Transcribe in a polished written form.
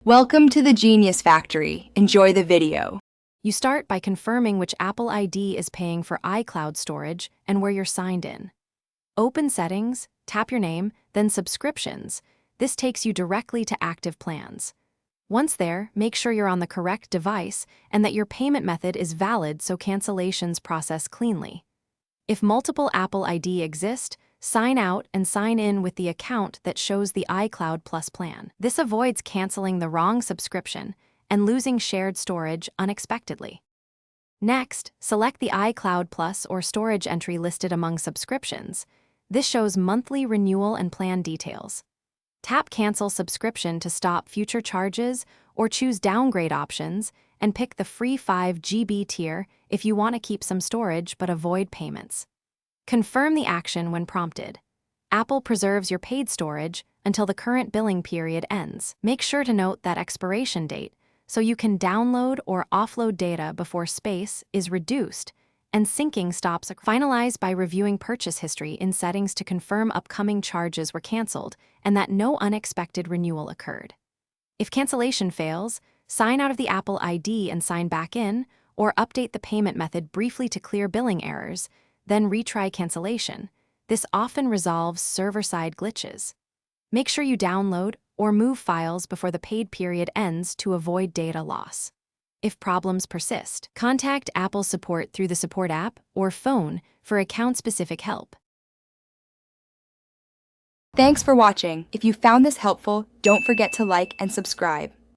Welcome to the Genius Factory. Enjoy the video. You start by confirming which Apple ID is paying for iCloud storage and where you're signed in. Open Settings, tap your name, then Subscriptions. This takes you directly to active plans. Once there, make sure you're on the correct device and that your payment method is valid so cancellations process cleanly. If multiple Apple ID exist, sign out and sign in with the account that shows the iCloud Plus plan. This avoids canceling the wrong subscription and losing shared storage unexpectedly. Next, select the iCloud Plus or storage entry listed among subscriptions. This shows monthly renewal and plan details. Tap Cancel Subscription to stop future charges or choose downgrade options and pick the free 5 GB tier if you want to keep some storage but avoid payments. Confirm the action when prompted. Apple preserves your paid storage until the current billing period ends. Make sure to note that expiration date so you can download or offload data before space is reduced and syncing stops. Finalize by reviewing purchase history in settings to confirm upcoming charges were canceled and that no unexpected renewal occurred. If cancellation fails, sign out of the Apple ID and sign back in, or update the payment method briefly to clear billing errors, then retry cancellation. This often resolves server-side glitches. Make sure you download or move files before the paid period ends to avoid data loss. If problems persist, contact Apple support through the support app or phone for account-specific help. Thanks for watching. If you found this helpful, don't forget to like and subscribe.